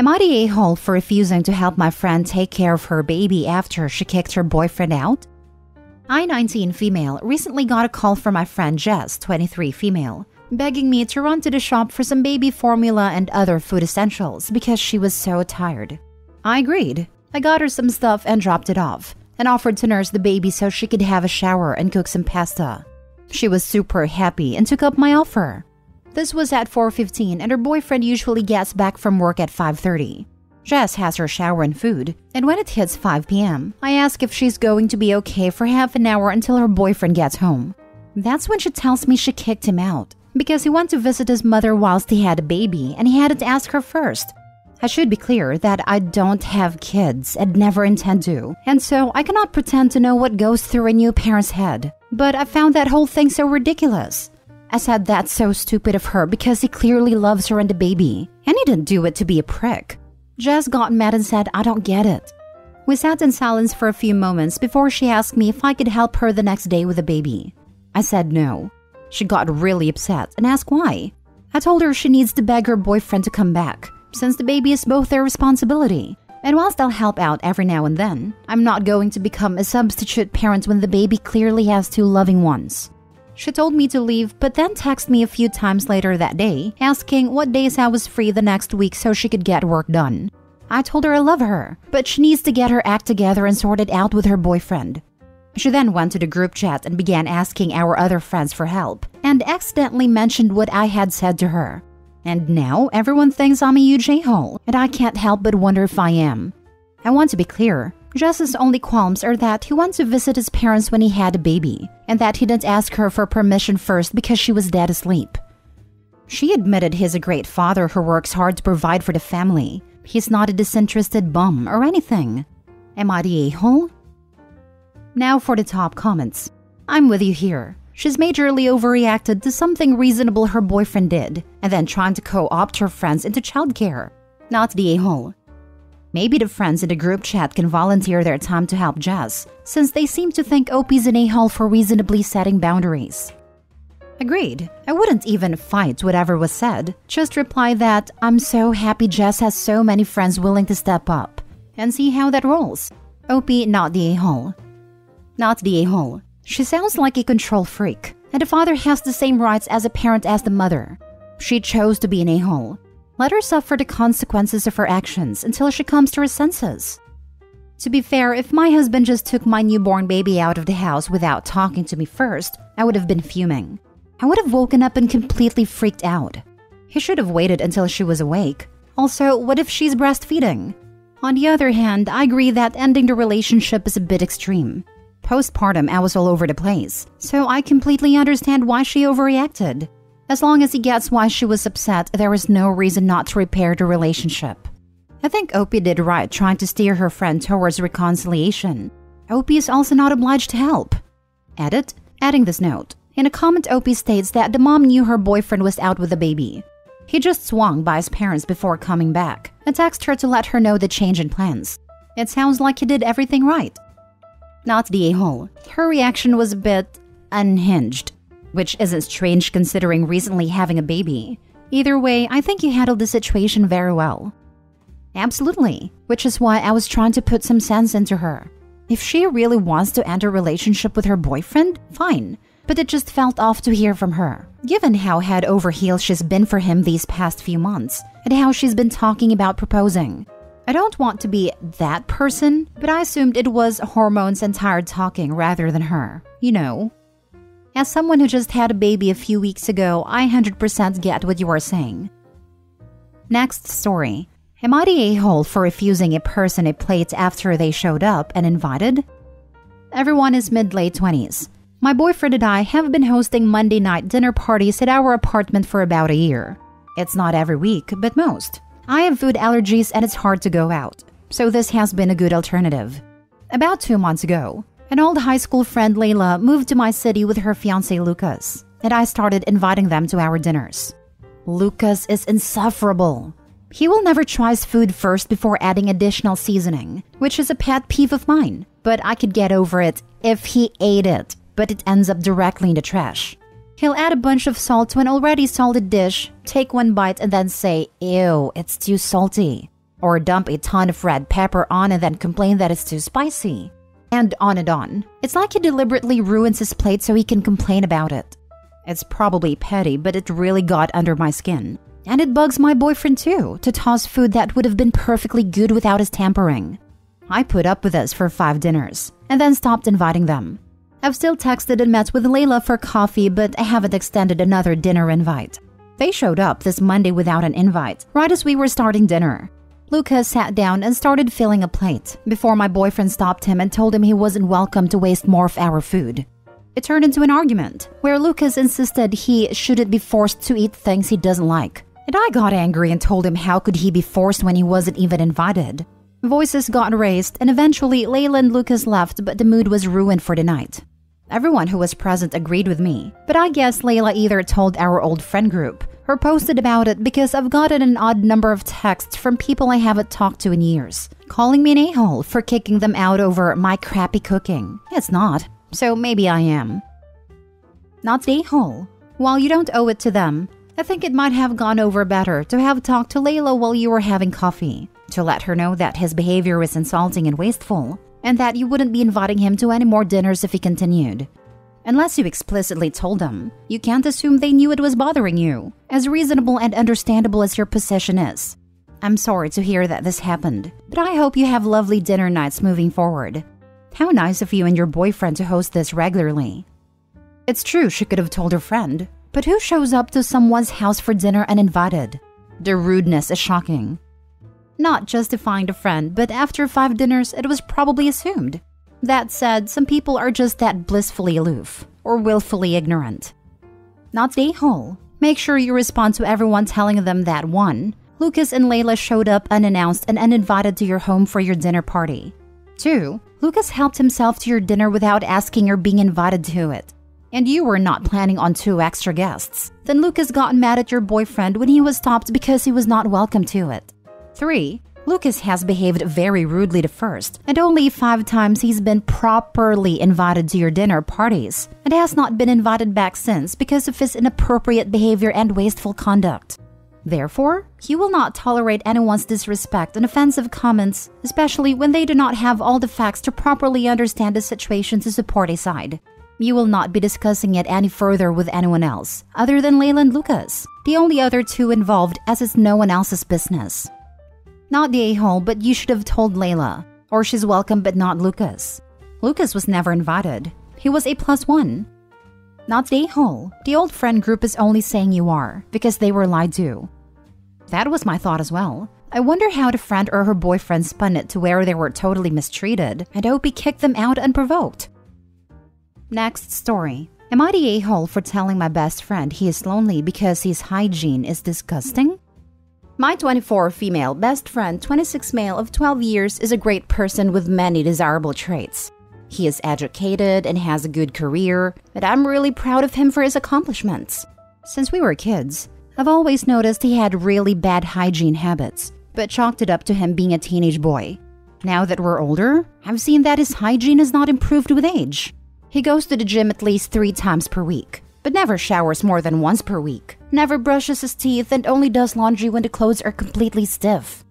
Am I the a-hole for refusing to help my friend take care of her baby after she kicked her boyfriend out? I, 19 female, recently got a call from my friend Jess, 23 female, begging me to run to the shop for some baby formula and other food essentials because she was so tired. I agreed. I got her some stuff and dropped it off, and offered to nurse the baby so she could have a shower and cook some pasta. She was super happy and took up my offer. This was at 4:15 and her boyfriend usually gets back from work at 5:30. Jess has her shower and food, and when it hits 5 p.m., I ask if she's going to be okay for half an hour until her boyfriend gets home. That's when she tells me she kicked him out because he went to visit his mother whilst he had a baby and he had to ask her first. I should be clear that I don't have kids and never intend to, and so I cannot pretend to know what goes through a new parent's head. But I found that whole thing so ridiculous. I said that's so stupid of her because he clearly loves her and the baby, and he didn't do it to be a prick. Jess got mad and said I don't get it. We sat in silence for a few moments before she asked me if I could help her the next day with the baby. I said no. She got really upset and asked why. I told her she needs to beg her boyfriend to come back, since the baby is both their responsibility. And whilst I'll help out every now and then, I'm not going to become a substitute parent when the baby clearly has two loving ones. She told me to leave, but then texted me a few times later that day, asking what days I was free the next week so she could get work done. I told her I love her, but she needs to get her act together and sort it out with her boyfriend. She then went to the group chat and began asking our other friends for help, and accidentally mentioned what I had said to her. And now everyone thinks I'm a huge a-hole, and I can't help but wonder if I am. I want to be clear. Jess's only qualms are that he went to visit his parents when he had a baby, and that he didn't ask her for permission first because she was dead asleep. She admitted he's a great father who works hard to provide for the family. He's not a disinterested bum or anything. Am I the a-hole? Now for the top comments. I'm with you here. She's majorly overreacted to something reasonable her boyfriend did, and then trying to co-opt her friends into childcare. Not the a-hole. Maybe the friends in the group chat can volunteer their time to help Jess, since they seem to think OP's an a-hole for reasonably setting boundaries. Agreed. I wouldn't even fight whatever was said. Just reply that I'm so happy Jess has so many friends willing to step up, and see how that rolls. OP not the a-hole. Not the a-hole. She sounds like a control freak, and the father has the same rights as a parent as the mother. She chose to be an a-hole. Let her suffer the consequences of her actions until she comes to her senses. To be fair, if my husband just took my newborn baby out of the house without talking to me first, I would have been fuming. I would have woken up and completely freaked out. He should have waited until she was awake. Also, what if she's breastfeeding? On the other hand, I agree that ending the relationship is a bit extreme. Postpartum, I was all over the place, so I completely understand why she overreacted. As long as he gets why she was upset, there is no reason not to repair the relationship. I think Opie did right trying to steer her friend towards reconciliation. Opie is also not obliged to help. Edit. Adding this note. In a comment, Opie states that the mom knew her boyfriend was out with the baby. He just swung by his parents before coming back and texted her to let her know the change in plans. It sounds like he did everything right. Not the a-hole. Her reaction was a bit unhinged, which isn't strange considering recently having a baby. Either way, I think you handled the situation very well. Absolutely, which is why I was trying to put some sense into her. If she really wants to end a relationship with her boyfriend, fine, but it just felt off to hear from her, given how head over heels she's been for him these past few months, and how she's been talking about proposing. I don't want to be that person, but I assumed it was hormones and tired talking rather than her, you know. As someone who just had a baby a few weeks ago, I 100% get what you are saying. Next story. Am I the a-hole for refusing a person a plate after they showed up and invited? Everyone is mid-late 20s. My boyfriend and I have been hosting Monday night dinner parties at our apartment for about a year. It's not every week, but most. I have food allergies and it's hard to go out, so this has been a good alternative. About 2 months ago, an old high school friend, Layla, moved to my city with her fiancé, Lucas, and I started inviting them to our dinners. Lucas is insufferable. He will never try his food first before adding additional seasoning, which is a pet peeve of mine, but I could get over it if he ate it, but it ends up directly in the trash. He'll add a bunch of salt to an already salted dish, take one bite and then say, "Ew, it's too salty." or dump a ton of red pepper on and then complain that it's too spicy. And on and on. It's like he deliberately ruins his plate so he can complain about it. It's probably petty, but it really got under my skin. And it bugs my boyfriend too, to toss food that would have been perfectly good without his tampering. I put up with this for 5 dinners, and then stopped inviting them. I've still texted and met with Layla for coffee, but I haven't extended another dinner invite. They showed up this Monday without an invite, right as we were starting dinner. Lucas sat down and started filling a plate before my boyfriend stopped him and told him he wasn't welcome to waste more of our food. It turned into an argument where Lucas insisted he shouldn't be forced to eat things he doesn't like. And I got angry and told him how could he be forced when he wasn't even invited. Voices got raised and eventually Layla and Lucas left, but the mood was ruined for the night. Everyone who was present agreed with me, but I guess Layla either told our old friend group or posted about it because I've gotten an odd number of texts from people I haven't talked to in years, calling me an a-hole for kicking them out over my crappy cooking. It's not, so maybe I am. Not the a-hole. While you don't owe it to them, I think it might have gone over better to have talked to Layla while you were having coffee, to let her know that his behavior was insulting and wasteful, and that you wouldn't be inviting him to any more dinners if he continued. Unless you explicitly told them, you can't assume they knew it was bothering you, as reasonable and understandable as your position is. I'm sorry to hear that this happened, but I hope you have lovely dinner nights moving forward. How nice of you and your boyfriend to host this regularly. It's true she could have told her friend, but who shows up to someone's house for dinner uninvited? The rudeness is shocking. Not justifying the friend, but after 5 dinners, it was probably assumed. That said, some people are just that blissfully aloof, or willfully ignorant. Not the a-hole. Make sure you respond to everyone telling them that 1. Lucas and Layla showed up unannounced and uninvited to your home for your dinner party. 2. Lucas helped himself to your dinner without asking or being invited to it. And you were not planning on 2 extra guests. Then Lucas got mad at your boyfriend when he was stopped because he was not welcome to it. 3. Lucas has behaved very rudely to first, and only 5 times he's been properly invited to your dinner parties, and has not been invited back since because of his inappropriate behavior and wasteful conduct. Therefore, he will not tolerate anyone's disrespect and offensive comments, especially when they do not have all the facts to properly understand the situation to support a side. You will not be discussing it any further with anyone else, other than Layla and Lucas, the only other 2 involved, as it's no one else's business. Not the a-hole, but you should have told Layla, or she's welcome but not Lucas. Lucas was never invited. He was a +1. Not the a-hole. The old friend group is only saying you are, because they were lied to. That was my thought as well. I wonder how the friend or her boyfriend spun it to where they were totally mistreated, and hope he kicked them out unprovoked. Next story. Am I the a-hole for telling my best friend he is lonely because his hygiene is disgusting? My 24 female best friend, 26 male of 12 years, is a great person with many desirable traits. He is educated and has a good career, but I'm really proud of him for his accomplishments. Since we were kids, I've always noticed he had really bad hygiene habits, but chalked it up to him being a teenage boy. Now that we're older, I've seen that his hygiene has not improved with age. He goes to the gym at least 3 times per week, but never showers more than once per week, never brushes his teeth, and only does laundry when the clothes are completely stiff.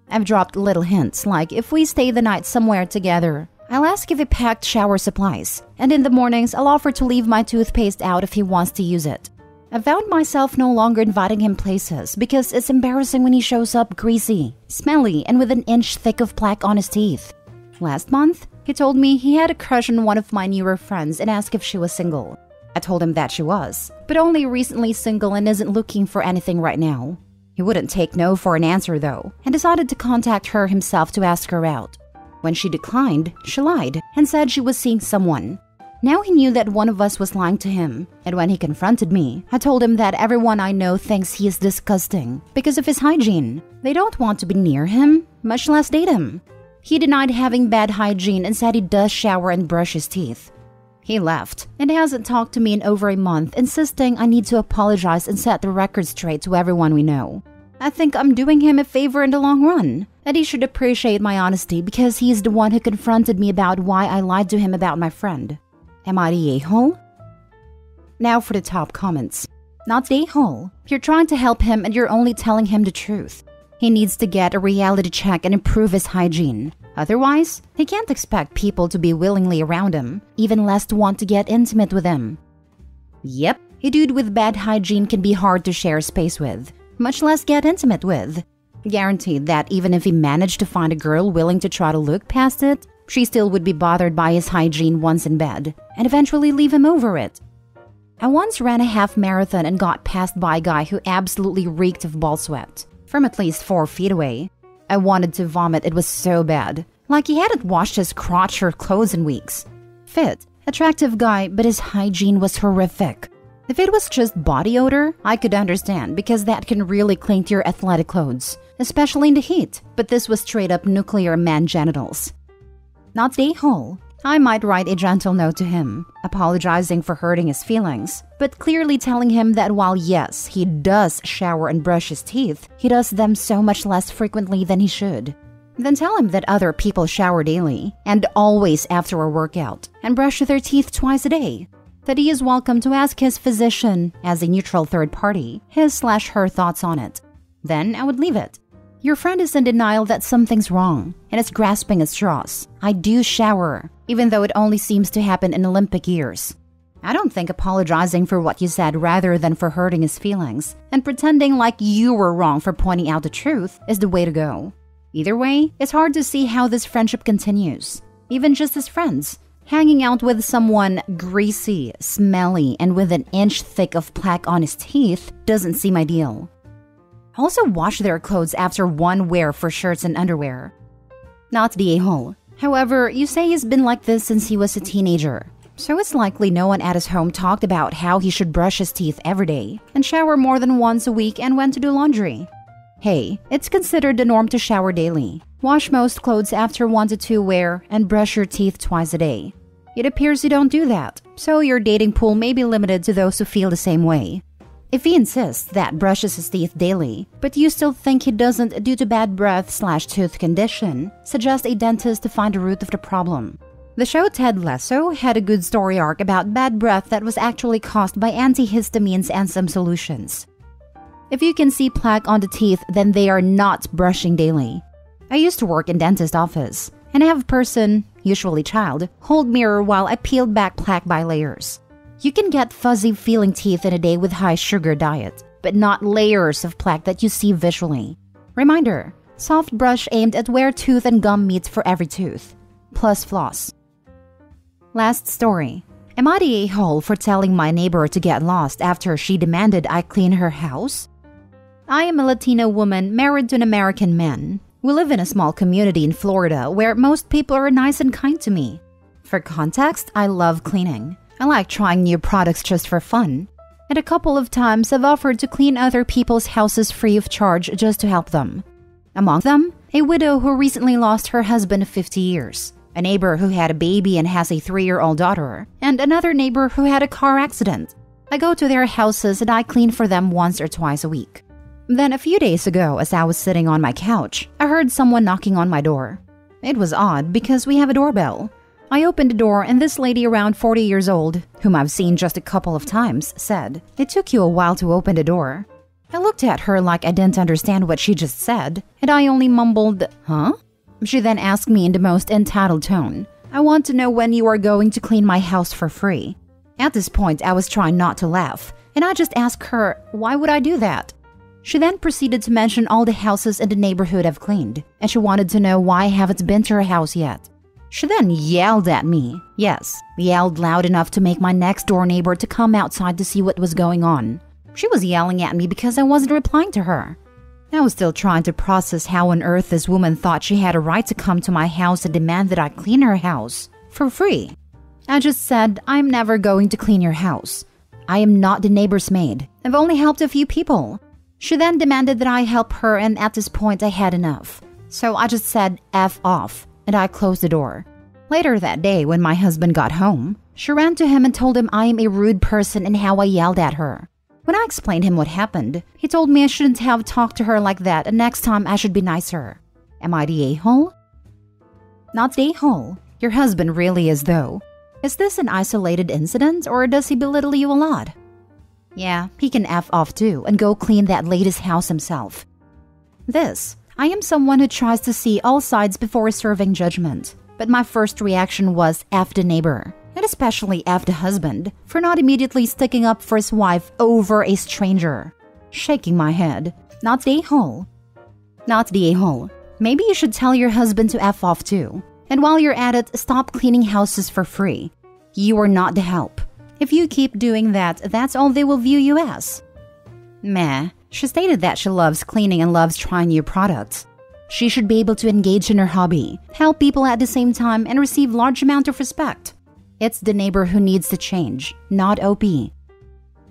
I've dropped little hints like if we stay the night somewhere together, I'll ask if he packed shower supplies, and in the mornings I'll offer to leave my toothpaste out if he wants to use it. I found myself no longer inviting him places because it's embarrassing when he shows up greasy, smelly, and with an inch thick of plaque on his teeth. Last month, he told me he had a crush on one of my newer friends and asked if she was single. I told him that she was, but only recently single and isn't looking for anything right now. He wouldn't take no for an answer though, and decided to contact her himself to ask her out. When she declined, she lied and said she was seeing someone. Now he knew that one of us was lying to him, and when he confronted me, I told him that everyone I know thinks he is disgusting because of his hygiene. They don't want to be near him, much less date him. He denied having bad hygiene and said he does shower and brush his teeth. He left and hasn't talked to me in over a month, insisting I need to apologize and set the record straight to everyone we know. I think I'm doing him a favor in the long run, and he should appreciate my honesty because he is the one who confronted me about why I lied to him about my friend. Am I the a-hole? Now for the top comments. Not the a-hole. You're trying to help him and you're only telling him the truth. He needs to get a reality check and improve his hygiene. Otherwise, he can't expect people to be willingly around him, even less to want to get intimate with him. Yep, a dude with bad hygiene can be hard to share space with, much less get intimate with. Guaranteed that even if he managed to find a girl willing to try to look past it, she still would be bothered by his hygiene once in bed, and eventually leave him over it. I once ran a half marathon and got passed by a guy who absolutely reeked of ball sweat, from at least 4 feet away. I wanted to vomit, it was so bad. Like he hadn't washed his crotch or clothes in weeks. Fit, attractive guy, but his hygiene was horrific. If it was just body odor, I could understand because that can really cling to your athletic clothes, especially in the heat, but this was straight up nuclear man genitals. Not the a-hole. I might write a gentle note to him, apologizing for hurting his feelings, but clearly telling him that while yes, he does shower and brush his teeth, he does them so much less frequently than he should. Then tell him that other people shower daily, and always after a workout, and brush their teeth twice a day. That he is welcome to ask his physician, as a neutral third party, his/her thoughts on it. Then I would leave it. Your friend is in denial that something's wrong, and is grasping at straws. I do shower, even though it only seems to happen in Olympic years. I don't think apologizing for what you said rather than for hurting his feelings, and pretending like you were wrong for pointing out the truth, is the way to go. Either way, it's hard to see how this friendship continues, even just as friends. Hanging out with someone greasy, smelly, and with an inch thick of plaque on his teeth doesn't seem ideal. Also wash their clothes after one wear for shirts and underwear. Not the a-hole. However, you say he's been like this since he was a teenager. So it's likely no one at his home talked about how he should brush his teeth every day, and shower more than once a week and when to do laundry. Hey, it's considered the norm to shower daily. Wash most clothes after 1 to 2 wear, and brush your teeth twice a day. It appears you don't do that, so your dating pool may be limited to those who feel the same way. If he insists that brushes his teeth daily, but you still think he doesn't due to bad breath/tooth condition, suggest a dentist to find the root of the problem. The show Ted Lasso had a good story arc about bad breath that was actually caused by antihistamines and some solutions. If you can see plaque on the teeth, then they are not brushing daily. I used to work in dentist office, and I have a person, usually child, hold mirror while I peeled back plaque by layers. You can get fuzzy feeling teeth in a day with high sugar diet, but not layers of plaque that you see visually. Reminder, soft brush aimed at where tooth and gum meet for every tooth. Plus floss. Last story. Am I the a-hole for telling my neighbor to get lost after she demanded I clean her house? I am a Latino woman married to an American man. We live in a small community in Florida where most people are nice and kind to me. For context, I love cleaning. I like trying new products just for fun. And a couple of times I've offered to clean other people's houses free of charge just to help them. Among them, a widow who recently lost her husband of 50 years, a neighbor who had a baby and has a 3-year-old daughter, and another neighbor who had a car accident. I go to their houses and I clean for them once or twice a week. Then a few days ago, as I was sitting on my couch, I heard someone knocking on my door. It was odd because we have a doorbell. I opened the door and this lady around 40 years old, whom I've seen just a couple of times, said, "It took you a while to open the door." I looked at her like I didn't understand what she just said, and I only mumbled, "Huh?" She then asked me in the most entitled tone, "I want to know when you are going to clean my house for free." At this point, I was trying not to laugh, and I just asked her, "Why would I do that?" She then proceeded to mention all the houses in the neighborhood I've cleaned, and she wanted to know why I haven't been to her house yet. She then yelled at me. Yes, yelled loud enough to make my next door neighbor to come outside to see what was going on. She was yelling at me because I wasn't replying to her. I was still trying to process how on earth this woman thought she had a right to come to my house and demand that I clean her house for free. I just said, "I'm never going to clean your house. I am not the neighbor's maid. I've only helped a few people." She then demanded that I help her, and at this point I had enough. So I just said, "F off," and I closed the door. Later that day, when my husband got home, she ran to him and told him I am a rude person and how I yelled at her. When I explained him what happened, he told me I shouldn't have talked to her like that and next time I should be nicer. Am I the a-hole? Not the a-hole. Your husband really is, though. Is this an isolated incident, or does he belittle you a lot? Yeah, he can F off too and go clean that lady's house himself. This. I am someone who tries to see all sides before reserving judgment. But my first reaction was F the neighbor, and especially F the husband, for not immediately sticking up for his wife over a stranger. Shaking my head. Not the a-hole. Not the a-hole. Maybe you should tell your husband to F off too. And while you're at it, stop cleaning houses for free. You are not the help. If you keep doing that, that's all they will view you as. Meh. She stated that she loves cleaning and loves trying new products. She should be able to engage in her hobby, help people at the same time, and receive large amount of respect. It's the neighbor who needs to change, not OP.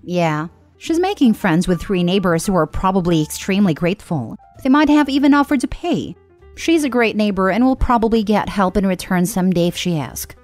Yeah, she's making friends with 3 neighbors who are probably extremely grateful. They might have even offered to pay. She's a great neighbor and will probably get help in return someday if she asks.